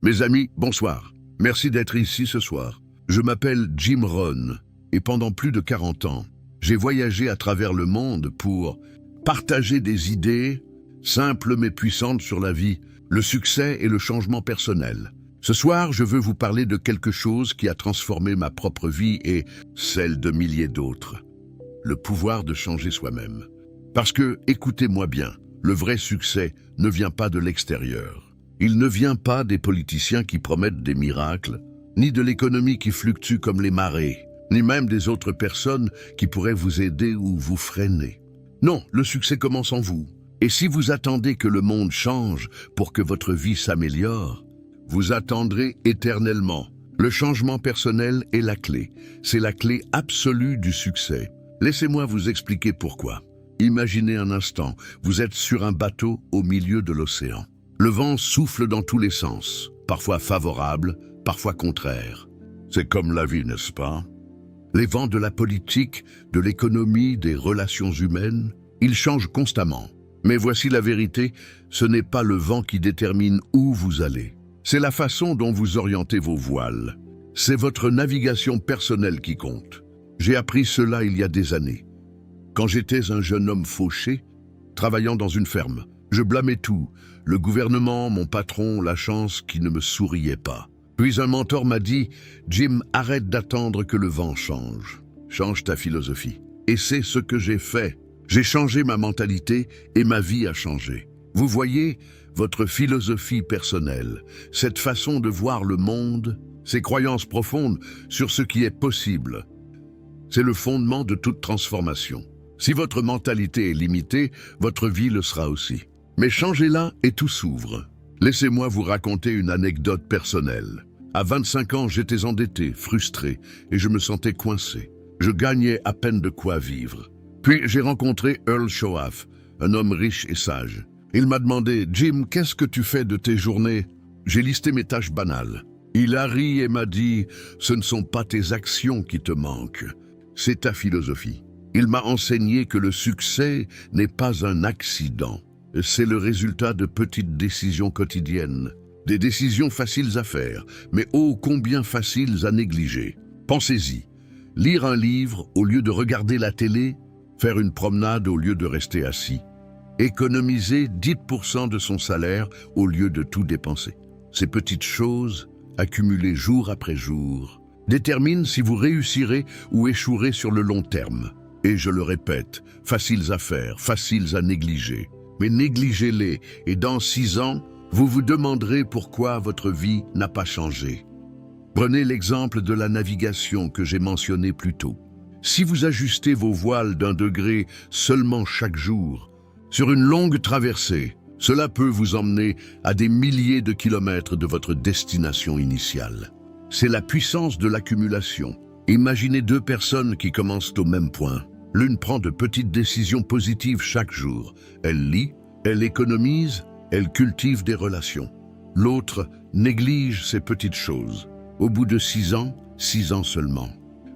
Mes amis, bonsoir. Merci d'être ici ce soir. Je m'appelle Jim Rohn et pendant plus de 40 ans, j'ai voyagé à travers le monde pour partager des idées simples mais puissantes sur la vie, le succès et le changement personnel. Ce soir, je veux vous parler de quelque chose qui a transformé ma propre vie et celle de milliers d'autres. Le pouvoir de changer soi-même. Parce que, écoutez-moi bien, le vrai succès ne vient pas de l'extérieur. Il ne vient pas des politiciens qui promettent des miracles, ni de l'économie qui fluctue comme les marées, ni même des autres personnes qui pourraient vous aider ou vous freiner. Non, le succès commence en vous. Et si vous attendez que le monde change pour que votre vie s'améliore, vous attendrez éternellement. Le changement personnel est la clé. C'est la clé absolue du succès. Laissez-moi vous expliquer pourquoi. Imaginez un instant, vous êtes sur un bateau au milieu de l'océan. Le vent souffle dans tous les sens, parfois favorable, parfois contraire. C'est comme la vie, n'est-ce pas? Les vents de la politique, de l'économie, des relations humaines, ils changent constamment. Mais voici la vérité, ce n'est pas le vent qui détermine où vous allez. C'est la façon dont vous orientez vos voiles. C'est votre navigation personnelle qui compte. J'ai appris cela il y a des années. Quand j'étais un jeune homme fauché, travaillant dans une ferme, je blâmais tout, le gouvernement, mon patron, la chance qui ne me souriait pas. Puis un mentor m'a dit « Jim, arrête d'attendre que le vent change. Change ta philosophie. » Et c'est ce que j'ai fait. J'ai changé ma mentalité et ma vie a changé. Vous voyez, votre philosophie personnelle, cette façon de voir le monde, ces croyances profondes sur ce qui est possible, c'est le fondement de toute transformation. Si votre mentalité est limitée, votre vie le sera aussi. Mais changez-la et tout s'ouvre. Laissez-moi vous raconter une anecdote personnelle. À 25 ans, j'étais endetté, frustré, et je me sentais coincé. Je gagnais à peine de quoi vivre. Puis j'ai rencontré Earl Shoaff, un homme riche et sage. Il m'a demandé « Jim, qu'est-ce que tu fais de tes journées ?» J'ai listé mes tâches banales. Il a ri et m'a dit « Ce ne sont pas tes actions qui te manquent, c'est ta philosophie. » Il m'a enseigné que le succès n'est pas un accident. C'est le résultat de petites décisions quotidiennes. Des décisions faciles à faire, mais ô combien faciles à négliger. Pensez-y. Lire un livre au lieu de regarder la télé, faire une promenade au lieu de rester assis. Économiser 10% de son salaire au lieu de tout dépenser. Ces petites choses, accumulées jour après jour, déterminent si vous réussirez ou échouerez sur le long terme. Et je le répète, faciles à faire, faciles à négliger. Mais négligez-les et dans 6 ans, vous vous demanderez pourquoi votre vie n'a pas changé. Prenez l'exemple de la navigation que j'ai mentionné plus tôt. Si vous ajustez vos voiles d'1 degré seulement chaque jour, sur une longue traversée, cela peut vous emmener à des milliers de kilomètres de votre destination initiale. C'est la puissance de l'accumulation. Imaginez 2 personnes qui commencent au même point. L'une prend de petites décisions positives chaque jour. Elle lit, elle économise, elle cultive des relations. L'autre néglige ces petites choses. Au bout de 6 ans seulement.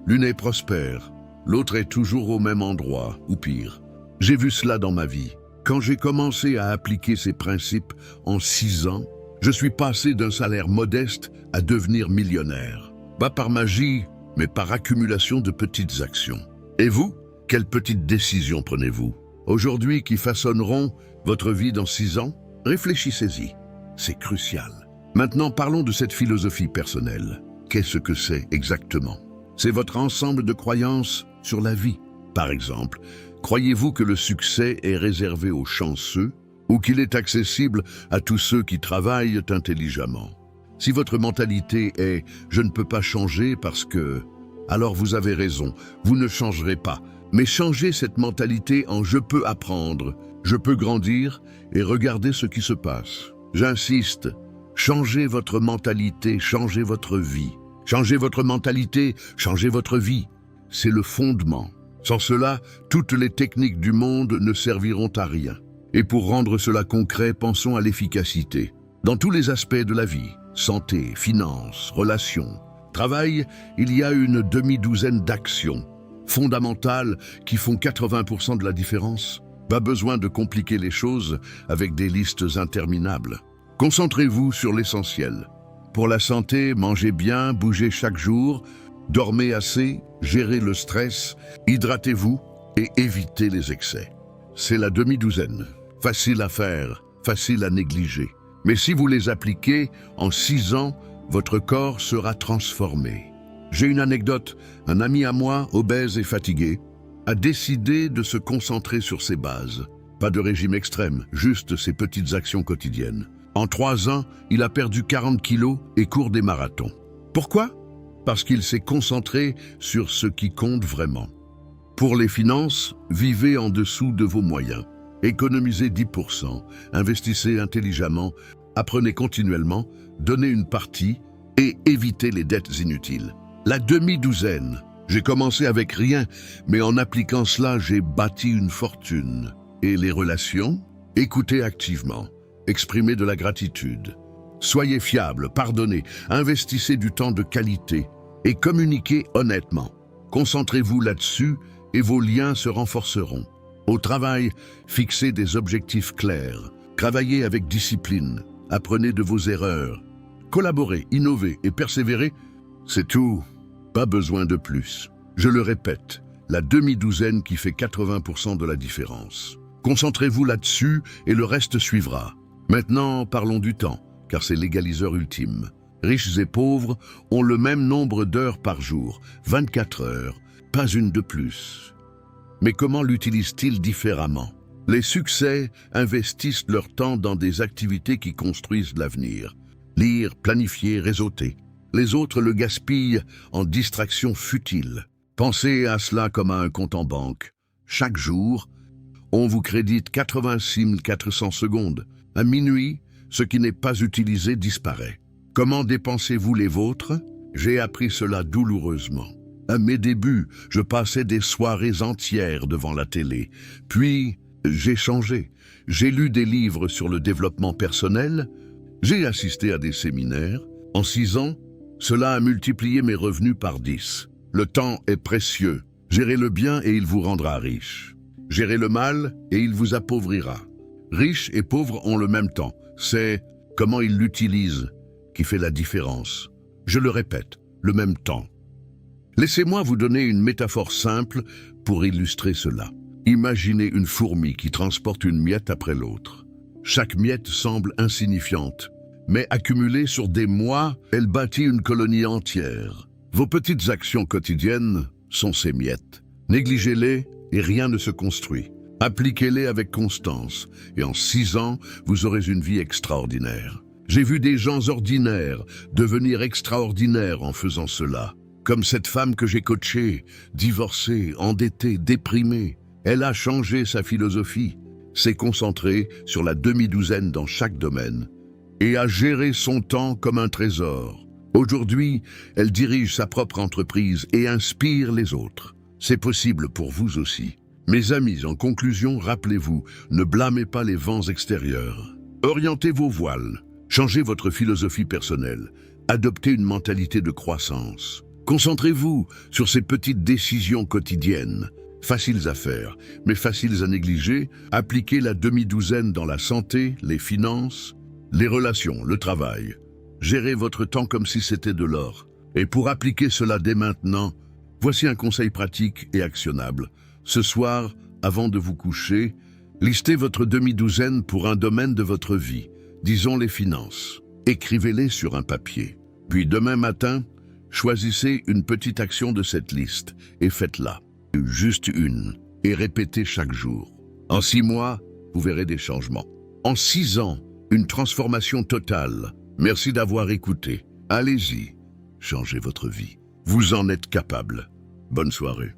L'une est prospère, l'autre est toujours au même endroit, ou pire. J'ai vu cela dans ma vie. Quand j'ai commencé à appliquer ces principes en 6 ans, je suis passé d'un salaire modeste à devenir millionnaire. Pas par magie, mais par accumulation de petites actions. Et vous, quelles petites décisions prenez-vous aujourd'hui qui façonneront votre vie dans 6 ans? Réfléchissez-y, c'est crucial. Maintenant, parlons de cette philosophie personnelle. Qu'est-ce que c'est exactement? C'est votre ensemble de croyances sur la vie. Par exemple, croyez-vous que le succès est réservé aux chanceux ou qu'il est accessible à tous ceux qui travaillent intelligemment? Si votre mentalité est « je ne peux pas changer parce que… », alors vous avez raison, vous ne changerez pas. Mais changez cette mentalité en « je peux apprendre, je peux grandir et regarder ce qui se passe ». J'insiste, changez votre mentalité, changez votre vie. Changez votre mentalité, changez votre vie. C'est le fondement. Sans cela, toutes les techniques du monde ne serviront à rien. Et pour rendre cela concret, pensons à l'efficacité. Dans tous les aspects de la vie, santé, finances, relations, travail, il y a une demi-douzaine d'actions fondamentales qui font 80% de la différence. Pas besoin de compliquer les choses avec des listes interminables. Concentrez-vous sur l'essentiel. Pour la santé, mangez bien, bougez chaque jour, dormez assez, gérez le stress, hydratez-vous et évitez les excès. C'est la demi-douzaine. Facile à faire, facile à négliger. Mais si vous les appliquez, en 6 ans, votre corps sera transformé. J'ai une anecdote. Un ami à moi, obèse et fatigué, a décidé de se concentrer sur ses bases. Pas de régime extrême, juste ses petites actions quotidiennes. En 3 ans, il a perdu 40 kilos et court des marathons. Pourquoi? Parce qu'il s'est concentré sur ce qui compte vraiment. Pour les finances, vivez en dessous de vos moyens. Économisez 10%, investissez intelligemment, apprenez continuellement, donnez une partie et évitez les dettes inutiles. La demi-douzaine. J'ai commencé avec rien, mais en appliquant cela, j'ai bâti une fortune. Et les relations? Écoutez activement. Exprimez de la gratitude. Soyez fiable, pardonnez, investissez du temps de qualité et communiquez honnêtement. Concentrez-vous là-dessus et vos liens se renforceront. Au travail, fixez des objectifs clairs. Travaillez avec discipline. Apprenez de vos erreurs. Collaborez, innovez et persévérez. C'est tout. Pas besoin de plus. Je le répète, la demi-douzaine qui fait 80% de la différence. Concentrez-vous là-dessus et le reste suivra. Maintenant, parlons du temps, car c'est l'égaliseur ultime. Riches et pauvres ont le même nombre d'heures par jour, 24 heures, pas une de plus. Mais comment l'utilisent-ils différemment? Les succès investissent leur temps dans des activités qui construisent l'avenir. Lire, planifier, réseauter. Les autres le gaspillent en distractions futiles. Pensez à cela comme à un compte en banque. Chaque jour, on vous crédite 86 400 secondes. À minuit, ce qui n'est pas utilisé disparaît. Comment dépensez-vous les vôtres? J'ai appris cela douloureusement. À mes débuts, je passais des soirées entières devant la télé. Puis, j'ai changé. J'ai lu des livres sur le développement personnel. J'ai assisté à des séminaires. En 6 ans, cela a multiplié mes revenus par 10. Le temps est précieux. Gérez le bien et il vous rendra riche. Gérez le mal et il vous appauvrira. Riches et pauvres ont le même temps. C'est comment ils l'utilisent qui fait la différence. Je le répète, le même temps. Laissez-moi vous donner une métaphore simple pour illustrer cela. Imaginez une fourmi qui transporte une miette après l'autre. Chaque miette semble insignifiante, mais accumulée sur des mois, elle bâtit une colonie entière. Vos petites actions quotidiennes sont ces miettes. Négligez-les et rien ne se construit. Appliquez-les avec constance et en 6 ans, vous aurez une vie extraordinaire. J'ai vu des gens ordinaires devenir extraordinaires en faisant cela. Comme cette femme que j'ai coachée, divorcée, endettée, déprimée. Elle a changé sa philosophie, s'est concentrée sur la demi-douzaine dans chaque domaine et a géré son temps comme un trésor. Aujourd'hui, elle dirige sa propre entreprise et inspire les autres. C'est possible pour vous aussi. Mes amis, en conclusion, rappelez-vous, ne blâmez pas les vents extérieurs. Orientez vos voiles, changez votre philosophie personnelle, adoptez une mentalité de croissance. Concentrez-vous sur ces petites décisions quotidiennes, faciles à faire, mais faciles à négliger. Appliquez la demi-douzaine dans la santé, les finances, les relations, le travail. Gérez votre temps comme si c'était de l'or. Et pour appliquer cela dès maintenant, voici un conseil pratique et actionnable. Ce soir, avant de vous coucher, listez votre demi-douzaine pour un domaine de votre vie, disons les finances. Écrivez-les sur un papier. Puis demain matin, choisissez une petite action de cette liste et faites-la. Juste une, et répétez chaque jour. En 6 mois, vous verrez des changements. En 6 ans, une transformation totale. Merci d'avoir écouté. Allez-y, changez votre vie. Vous en êtes capable. Bonne soirée.